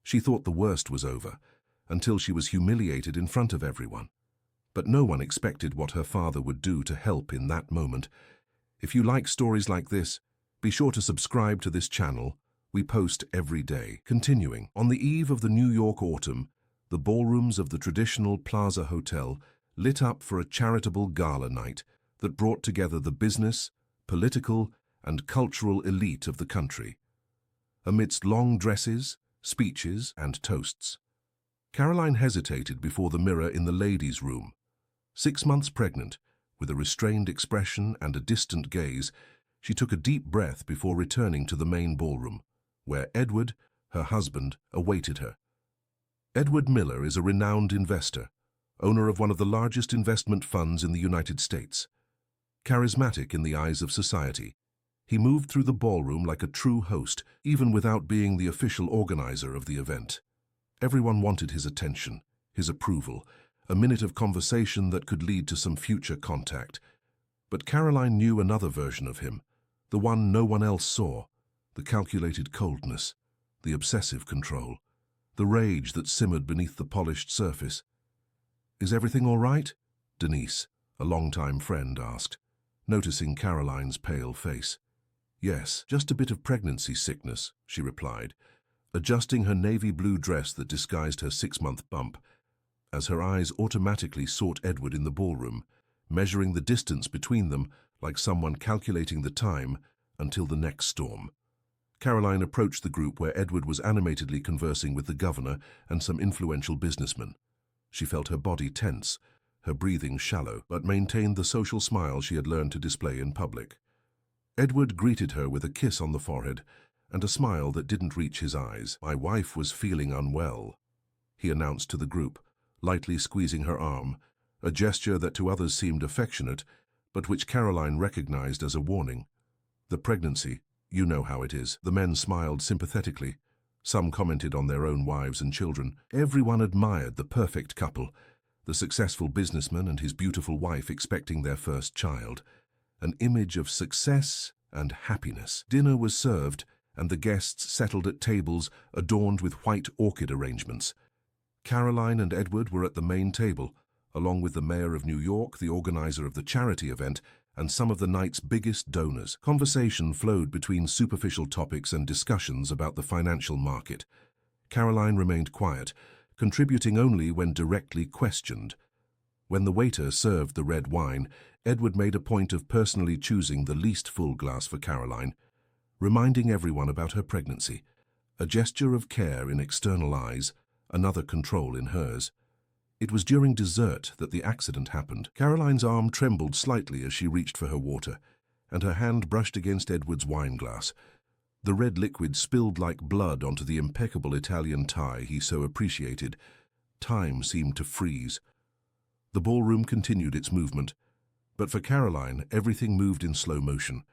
She thought the worst was over, until she was humiliated in front of everyone. But no one expected what her father would do to help in that moment. If you like stories like this, be sure to subscribe to this channel. We post every day. Continuing, on the eve of the New York autumn, the ballrooms of the traditional Plaza Hotel lit up for a charitable gala night that brought together the business, political, and cultural elite of the country. Amidst long dresses, speeches, and toasts, Caroline hesitated before the mirror in the ladies' room. 6 months pregnant, with a restrained expression and a distant gaze, she took a deep breath before returning to the main ballroom, where Edward, her husband, awaited her. Edward Miller is a renowned investor, owner of one of the largest investment funds in the United States. Charismatic in the eyes of society, he moved through the ballroom like a true host, even without being the official organizer of the event. Everyone wanted his attention, his approval, a minute of conversation that could lead to some future contact. But Caroline knew another version of him, the one no one else saw, the calculated coldness, the obsessive control, the rage that simmered beneath the polished surface. "Is everything all right?" Denise, a longtime friend, asked, noticing Caroline's pale face. "Yes, just a bit of pregnancy sickness," she replied, adjusting her navy blue dress that disguised her 6-month bump, as her eyes automatically sought Edward in the ballroom, measuring the distance between them like someone calculating the time until the next storm. Caroline approached the group where Edward was animatedly conversing with the governor and some influential businessmen. She felt her body tense, her breathing shallow, but maintained the social smile she had learned to display in public. Edward greeted her with a kiss on the forehead and a smile that didn't reach his eyes. "My wife was feeling unwell," he announced to the group, lightly squeezing her arm, a gesture that to others seemed affectionate, but which Caroline recognized as a warning. "The pregnancy, you know how it is." The men smiled sympathetically. Some commented on their own wives and children. Everyone admired the perfect couple, the successful businessman and his beautiful wife expecting their first child, an image of success and happiness. Dinner was served, and the guests settled at tables adorned with white orchid arrangements. Caroline and Edward were at the main table, along with the mayor of New York, the organizer of the charity event, and some of the night's biggest donors. Conversation flowed between superficial topics and discussions about the financial market. Caroline remained quiet, contributing only when directly questioned. When the waiter served the red wine, Edward made a point of personally choosing the least full glass for Caroline, reminding everyone about her pregnancy, a gesture of care in external eyes, another control in hers. It was during dessert that the accident happened. Caroline's arm trembled slightly as she reached for her water, and her hand brushed against Edward's wine glass. The red liquid spilled like blood onto the impeccable Italian tie he so appreciated. Time seemed to freeze. The ballroom continued its movement, but for Caroline, everything moved in slow motion.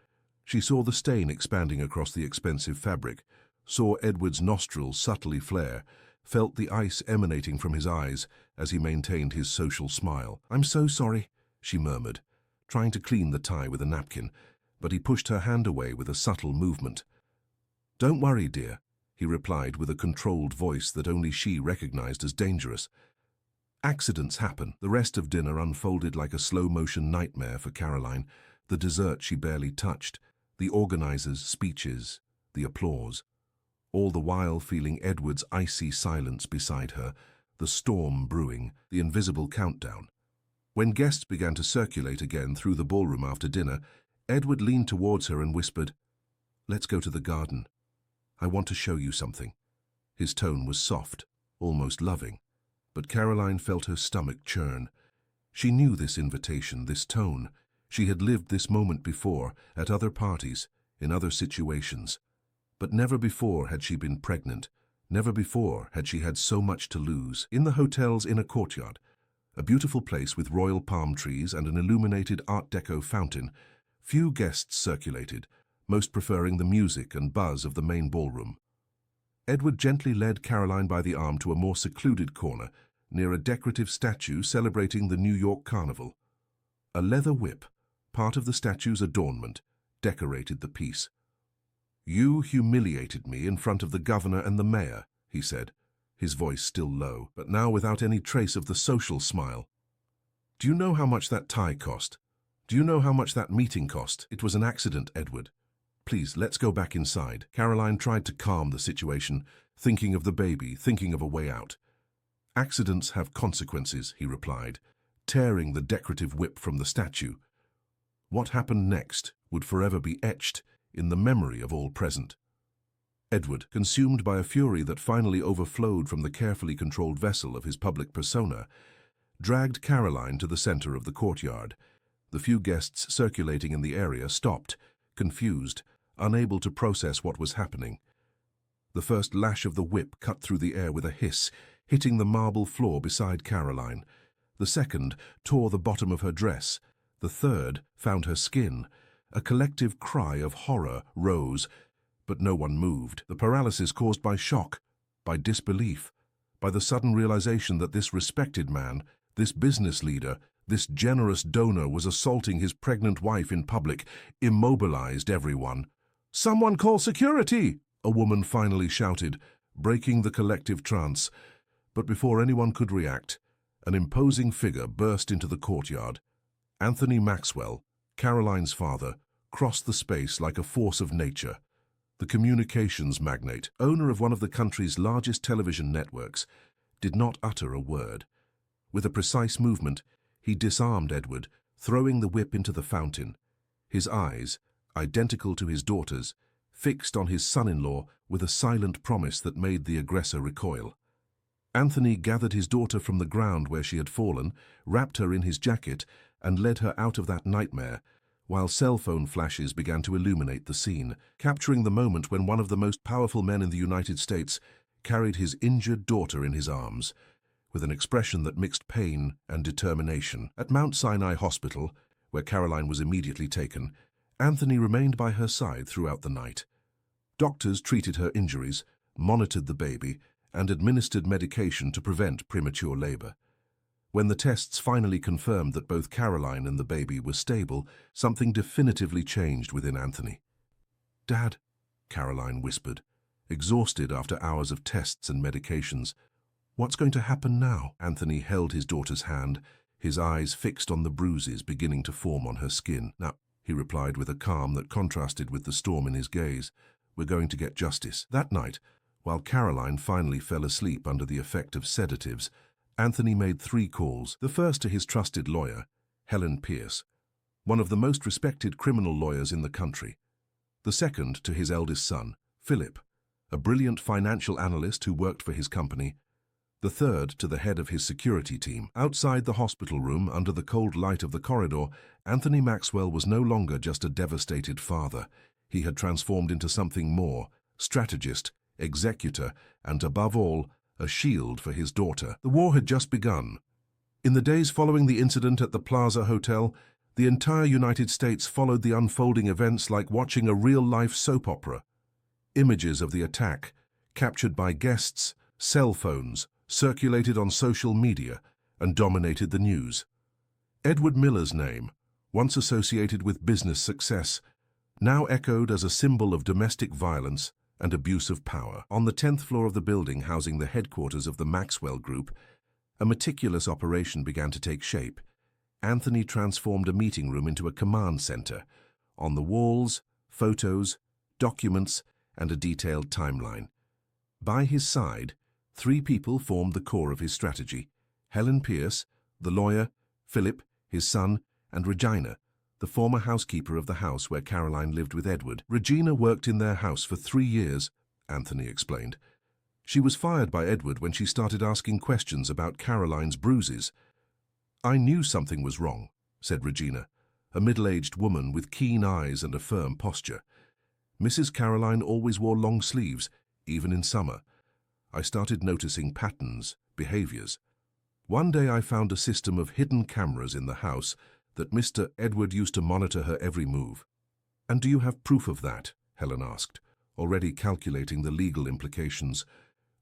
She saw the stain expanding across the expensive fabric, saw Edward's nostrils subtly flare, felt the ice emanating from his eyes as he maintained his social smile. "I'm so sorry," she murmured, trying to clean the tie with a napkin, but he pushed her hand away with a subtle movement. "Don't worry, dear," he replied with a controlled voice that only she recognized as dangerous. Accidents happen. The rest of dinner unfolded like a slow-motion nightmare for Caroline. The dessert she barely touched, the organizers' speeches, the applause. All the while feeling Edward's icy silence beside her, the storm brewing, the invisible countdown. When guests began to circulate again through the ballroom after dinner, Edward leaned towards her and whispered, "Let's go to the garden. I want to show you something." His tone was soft, almost loving, but Caroline felt her stomach churn. She knew this invitation, this tone. She had lived this moment before, at other parties, in other situations. But never before had she been pregnant. Never before had she had so much to lose. In the hotel's inner courtyard, a beautiful place with royal palm trees and an illuminated Art Deco fountain, few guests circulated, most preferring the music and buzz of the main ballroom. Edward gently led Caroline by the arm to a more secluded corner, near a decorative statue celebrating the New York Carnival. A leather whip, part of the statue's adornment, decorated the piece. "You humiliated me in front of the governor and the mayor," he said, his voice still low, but now without any trace of the social smile. "Do you know how much that tie cost? Do you know how much that meeting cost? It was an accident, Edward. Please, let's go back inside." Caroline tried to calm the situation, thinking of the baby, thinking of a way out. "Accidents have consequences," he replied, tearing the decorative whip from the statue. What happened next would forever be etched in the memory of all present. Edward, consumed by a fury that finally overflowed from the carefully controlled vessel of his public persona, dragged Caroline to the center of the courtyard. The few guests circulating in the area stopped, confused, unable to process what was happening. The first lash of the whip cut through the air with a hiss, hitting the marble floor beside Caroline. The second tore the bottom of her dress. The third found her skin. A collective cry of horror rose, but no one moved. The paralysis caused by shock, by disbelief, by the sudden realization that this respected man, this business leader, this generous donor was assaulting his pregnant wife in public, immobilized everyone. "Someone call security!" a woman finally shouted, breaking the collective trance. But before anyone could react, an imposing figure burst into the courtyard. Anthony Maxwell, Caroline's father, crossed the space like a force of nature. The communications magnate, owner of one of the country's largest television networks, did not utter a word. With a precise movement, he disarmed Edward, throwing the whip into the fountain. His eyes, identical to his daughter's, fixed on his son-in-law with a silent promise that made the aggressor recoil. Anthony gathered his daughter from the ground where she had fallen, wrapped her in his jacket, and led her out of that nightmare, while cell phone flashes began to illuminate the scene, capturing the moment when one of the most powerful men in the United States carried his injured daughter in his arms, with an expression that mixed pain and determination. At Mount Sinai Hospital, where Caroline was immediately taken, Anthony remained by her side throughout the night. Doctors treated her injuries, monitored the baby, and administered medication to prevent premature labor. When the tests finally confirmed that both Caroline and the baby were stable, something definitively changed within Anthony. "Dad," Caroline whispered, exhausted after hours of tests and medications. "What's going to happen now?" Anthony held his daughter's hand, his eyes fixed on the bruises beginning to form on her skin. "Now," he replied with a calm that contrasted with the storm in his gaze, "we're going to get justice." That night, while Caroline finally fell asleep under the effect of sedatives, Anthony made 3 calls. The first to his trusted lawyer, Helen Pierce, one of the most respected criminal lawyers in the country. The second to his eldest son, Philip, a brilliant financial analyst who worked for his company. The third to the head of his security team. Outside the hospital room, under the cold light of the corridor, Anthony Maxwell was no longer just a devastated father. He had transformed into something more: strategist, executor, and above all, a shield for his daughter. The war had just begun. In the days following the incident at the Plaza Hotel, the entire United States followed the unfolding events like watching a real-life soap opera. Images of the attack, captured by guests, cell phones, circulated on social media and dominated the news. Edward Miller's name, once associated with business success, now echoed as a symbol of domestic violence and abuse of power. On the 10th floor of the building housing the headquarters of the Maxwell Group, a meticulous operation began to take shape. Anthony transformed a meeting room into a command center. On the walls, photos, documents, and a detailed timeline. By his side, 3 people formed the core of his strategy: Helen Pierce, the lawyer, Philip, his son, and Regina, the former housekeeper of the house where Caroline lived with Edward. Regina worked in their house for 3 years, Anthony explained. She was fired by Edward when she started asking questions about Caroline's bruises. "I knew something was wrong," said Regina, a middle-aged woman with keen eyes and a firm posture. "Mrs. Caroline always wore long sleeves, even in summer. I started noticing patterns, behaviors. One day I found a system of hidden cameras in the house that Mr. Edward used to monitor her every move." "And do you have proof of that?" Helen asked, already calculating the legal implications.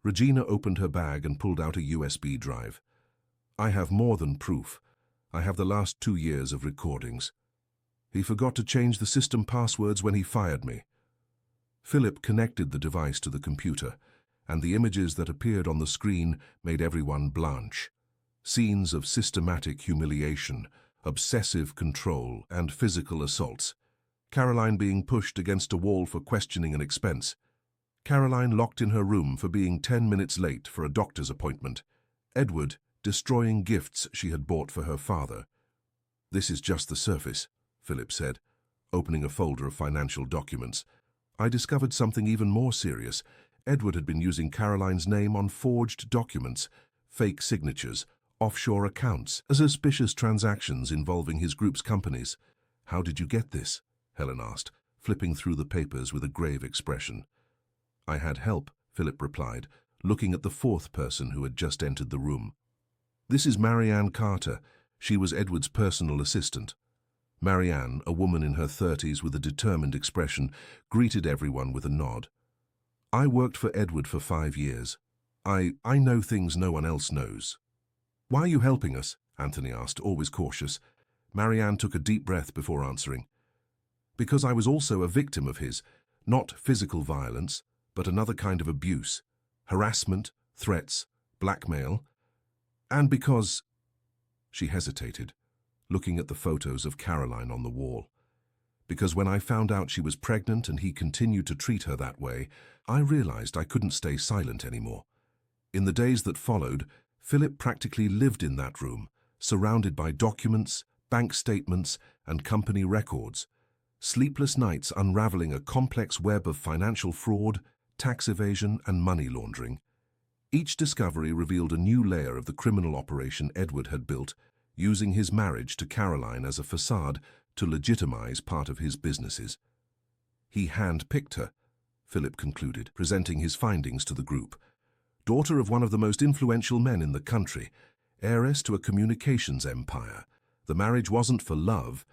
Regina opened her bag and pulled out a USB drive. "I have more than proof. I have the last 2 years of recordings. He forgot to change the system passwords when he fired me." Philip connected the device to the computer, and the images that appeared on the screen made everyone blanch. Scenes of systematic humiliation, obsessive control, and physical assaults. Caroline being pushed against a wall for questioning and expense. Caroline locked in her room for being 10 minutes late for a doctor's appointment. Edward destroying gifts she had bought for her father. "This is just the surface," Philip said, opening a folder of financial documents. "I discovered something even more serious. Edward had been using Caroline's name on forged documents, fake signatures, offshore accounts, suspicious transactions involving his group's companies." "How did you get this?" Helen asked, flipping through the papers with a grave expression. "I had help," Philip replied, looking at the fourth person who had just entered the room. "This is Marianne Carter. She was Edward's personal assistant." Marianne, a woman in her 30s with a determined expression, greeted everyone with a nod. "I worked for Edward for 5 years. I know things no one else knows." "Why are you helping us?" Anthony asked, always cautious. Marianne took a deep breath before answering. "Because I was also a victim of his, not physical violence, but another kind of abuse, harassment, threats, blackmail, and because—" She hesitated, looking at the photos of Caroline on the wall. "Because when I found out she was pregnant and he continued to treat her that way, I realized I couldn't stay silent anymore. In the days that followed, Philip practically lived in that room, surrounded by documents, bank statements, and company records. Sleepless nights unraveling a complex web of financial fraud, tax evasion, and money laundering. Each discovery revealed a new layer of the criminal operation Edward had built, using his marriage to Caroline as a facade to legitimize part of his businesses. He hand-picked her," Philip concluded, presenting his findings to the group. "Daughter of one of the most influential men in the country, heiress to a communications empire. The marriage wasn't for love,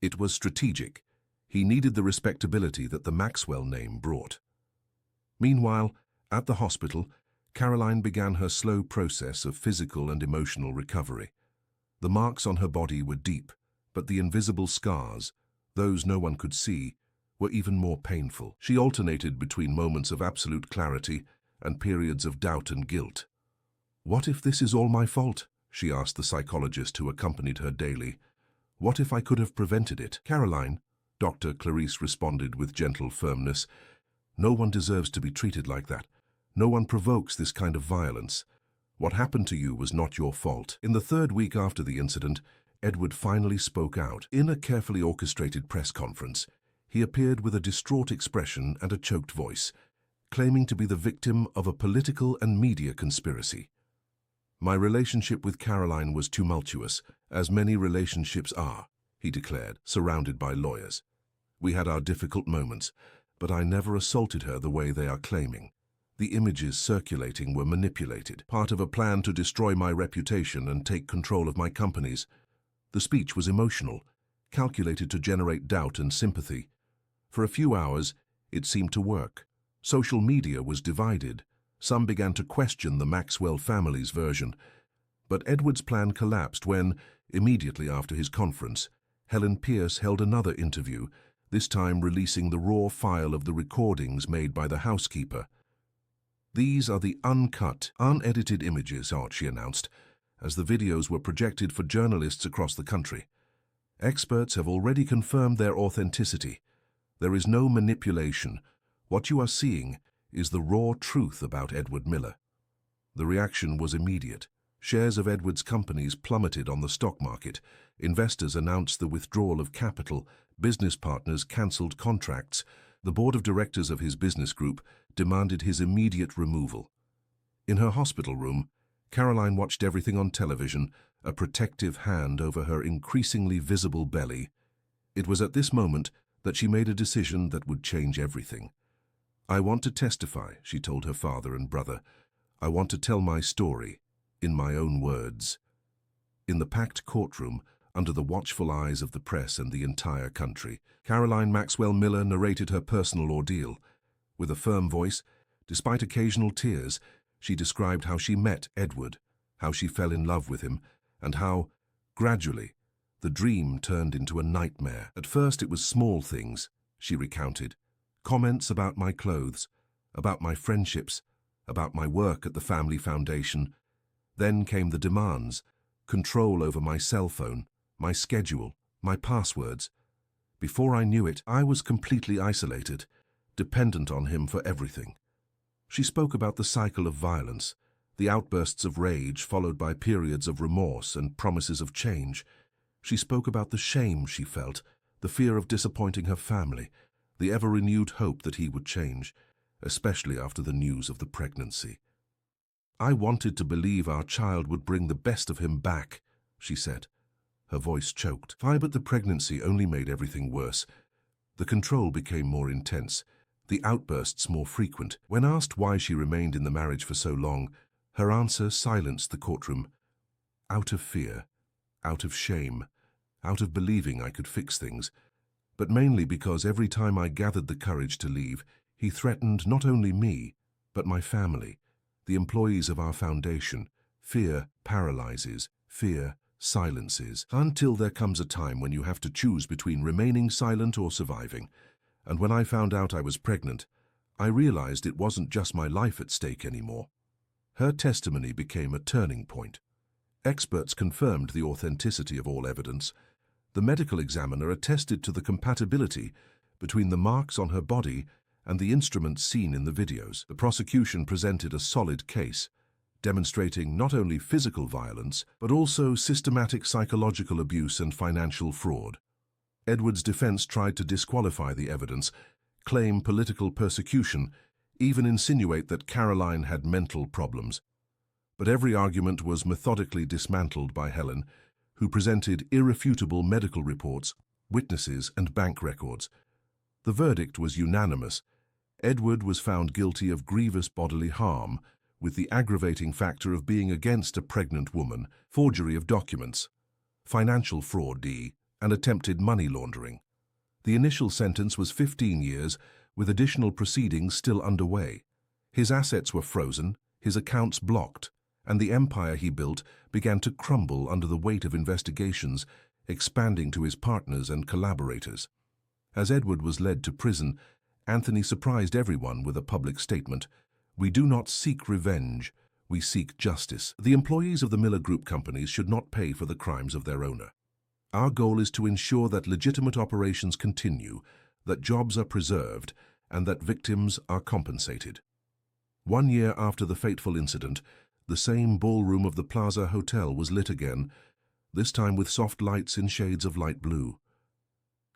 it was strategic. He needed the respectability that the Maxwell name brought." Meanwhile, at the hospital, Caroline began her slow process of physical and emotional recovery. The marks on her body were deep, but the invisible scars, those no one could see, were even more painful. She alternated between moments of absolute clarity and periods of doubt and guilt. "What if this is all my fault?" she asked the psychologist who accompanied her daily. "What if I could have prevented it?" "Caroline," Dr. Clarice responded with gentle firmness, "no one deserves to be treated like that. No one provokes this kind of violence. What happened to you was not your fault." In the 3rd week after the incident, Edward finally spoke out. In a carefully orchestrated press conference, he appeared with a distraught expression and a choked voice, claiming to be the victim of a political and media conspiracy. "My relationship with Caroline was tumultuous, as many relationships are," he declared, surrounded by lawyers. "We had our difficult moments, but I never assaulted her the way they are claiming. The images circulating were manipulated, part of a plan to destroy my reputation and take control of my companies. The speech was emotional, calculated to generate doubt and sympathy. For a few hours, it seemed to work. Social media was divided. Some began to question the Maxwell family's version. But Edward's plan collapsed when, immediately after his conference, Helen Pierce held another interview, this time releasing the raw file of the recordings made by the housekeeper. "These are the uncut, unedited images," she announced, as the videos were projected for journalists across the country. "Experts have already confirmed their authenticity. There is no manipulation. What you are seeing is the raw truth about Edward Miller." The reaction was immediate. Shares of Edward's companies plummeted on the stock market. Investors announced the withdrawal of capital. Business partners cancelled contracts. The board of directors of his business group demanded his immediate removal. In her hospital room, Caroline watched everything on television, a protective hand over her increasingly visible belly. It was at this moment that she made a decision that would change everything. "I want to testify," she told her father and brother. "I want to tell my story, in my own words." In the packed courtroom, under the watchful eyes of the press and the entire country, Caroline Maxwell Miller narrated her personal ordeal. With a firm voice, despite occasional tears, she described how she met Edward, how she fell in love with him, and how, gradually, the dream turned into a nightmare. "At first it was small things," she recounted. "Comments about my clothes, about my friendships, about my work at the family foundation. Then came the demands, control over my cell phone, my schedule, my passwords. Before I knew it, I was completely isolated, dependent on him for everything. She spoke about the cycle of violence, the outbursts of rage followed by periods of remorse and promises of change. She spoke about the shame she felt, the fear of disappointing her family, the ever-renewed hope that he would change, especially after the news of the pregnancy. "I wanted to believe our child would bring the best of him back," she said. Her voice choked. But the pregnancy only made everything worse. The control became more intense, the outbursts more frequent. When asked why she remained in the marriage for so long, her answer silenced the courtroom. Out of fear, out of shame, out of believing I could fix things, but mainly because every time I gathered the courage to leave, he threatened not only me, but my family, the employees of our foundation. Fear paralyzes, fear silences, until there comes a time when you have to choose between remaining silent or surviving. And when I found out I was pregnant, I realized it wasn't just my life at stake anymore. Her testimony became a turning point. Experts confirmed the authenticity of all evidence. The medical examiner attested to the compatibility between the marks on her body and the instruments seen in the videos. The prosecution presented a solid case, demonstrating not only physical violence, but also systematic psychological abuse and financial fraud. Edward's defense tried to disqualify the evidence, claim political persecution, even insinuate that Caroline had mental problems. But every argument was methodically dismantled by Helen, who presented irrefutable medical reports, witnesses, and bank records. The verdict was unanimous. Edward was found guilty of grievous bodily harm, with the aggravating factor of being against a pregnant woman, forgery of documents, financial fraud, and attempted money laundering. The initial sentence was 15 years, with additional proceedings still underway. His assets were frozen, his accounts blocked, and the empire he built began to crumble under the weight of investigations, expanding to his partners and collaborators. As Edward was led to prison, Anthony surprised everyone with a public statement: "We do not seek revenge, we seek justice. The employees of the Miller Group companies should not pay for the crimes of their owner. Our goal is to ensure that legitimate operations continue, that jobs are preserved, and that victims are compensated." 1 year after the fateful incident, the same ballroom of the Plaza Hotel was lit again, this time with soft lights in shades of light blue.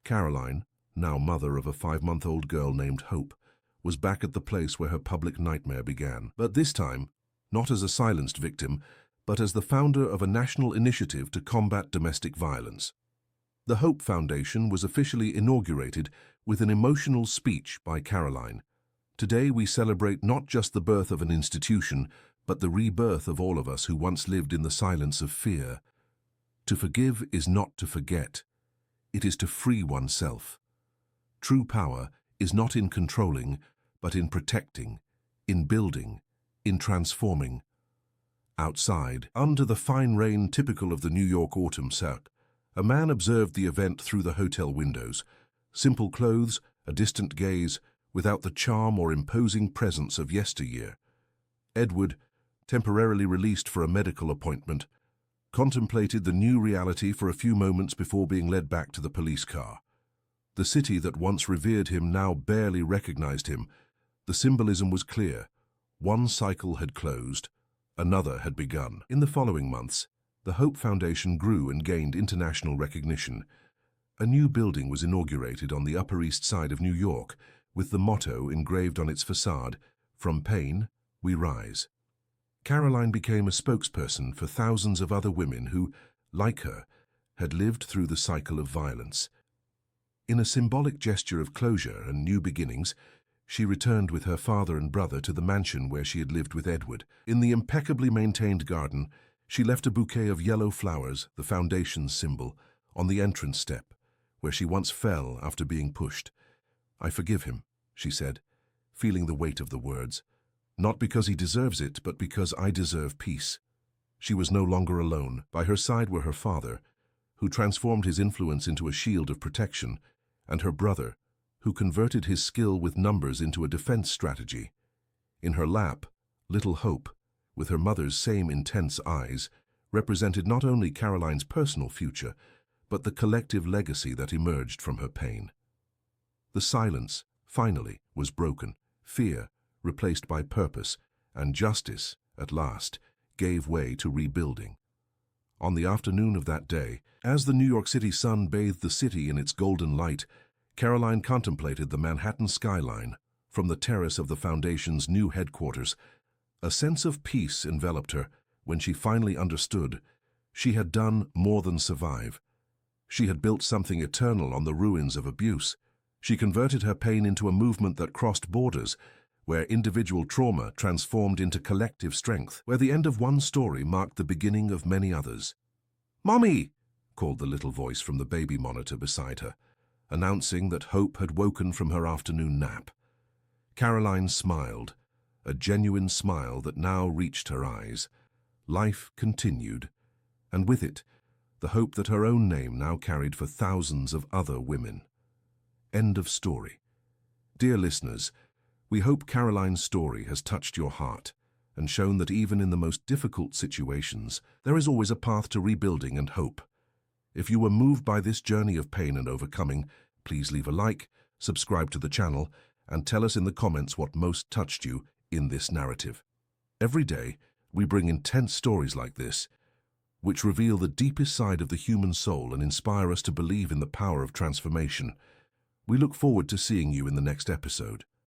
Caroline, now mother of a 5-month-old girl named Hope, was back at the place where her public nightmare began. But this time, not as a silenced victim, but as the founder of a national initiative to combat domestic violence. The Hope Foundation was officially inaugurated with an emotional speech by Caroline. "Today we celebrate not just the birth of an institution, but the rebirth of all of us who once lived in the silence of fear. To forgive is not to forget. It is to free oneself. True power is not in controlling, but in protecting, in building, in transforming." Outside, under the fine rain typical of the New York autumn cirque, a man observed the event through the hotel windows. Simple clothes, a distant gaze, without the charm or imposing presence of yesteryear. Edward, temporarily released for a medical appointment, contemplated the new reality for a few moments before being led back to the police car. The city that once revered him now barely recognized him. The symbolism was clear. One cycle had closed, another had begun. In the following months, the Hope Foundation grew and gained international recognition. A new building was inaugurated on the Upper East Side of New York, with the motto engraved on its facade, "From pain, we rise." Caroline became a spokesperson for thousands of other women who, like her, had lived through the cycle of violence. In a symbolic gesture of closure and new beginnings, she returned with her father and brother to the mansion where she had lived with Edward. In the impeccably maintained garden, she left a bouquet of yellow flowers, the foundation's symbol, on the entrance step, where she once fell after being pushed. "I forgive him," she said, feeling the weight of the words. "Not because he deserves it, but because I deserve peace." She was no longer alone. By her side were her father, who transformed his influence into a shield of protection, and her brother, who converted his skill with numbers into a defense strategy. In her lap Little Hope, with her mother's same intense eyes, represented not only Caroline's personal future, but the collective legacy that emerged from her pain. The silence, finally, was broken. Fear, replaced by purpose, and justice, at last, gave way to rebuilding. On the afternoon of that day, as the New York City sun bathed the city in its golden light, Caroline contemplated the Manhattan skyline from the terrace of the Foundation's new headquarters. A sense of peace enveloped her when she finally understood she had done more than survive. She had built something eternal on the ruins of abuse. She converted her pain into a movement that crossed borders, where individual trauma transformed into collective strength, where the end of one story marked the beginning of many others. "Mommy!" called the little voice from the baby monitor beside her, announcing that Hope had woken from her afternoon nap. Caroline smiled, a genuine smile that now reached her eyes. Life continued, and with it, the hope that her own name now carried for thousands of other women. End of story. Dear listeners, we hope Caroline's story has touched your heart and shown that even in the most difficult situations, there is always a path to rebuilding and hope. If you were moved by this journey of pain and overcoming, please leave a like, subscribe to the channel, and tell us in the comments what most touched you in this narrative. Every day, we bring intense stories like this, which reveal the deepest side of the human soul and inspire us to believe in the power of transformation. We look forward to seeing you in the next episode.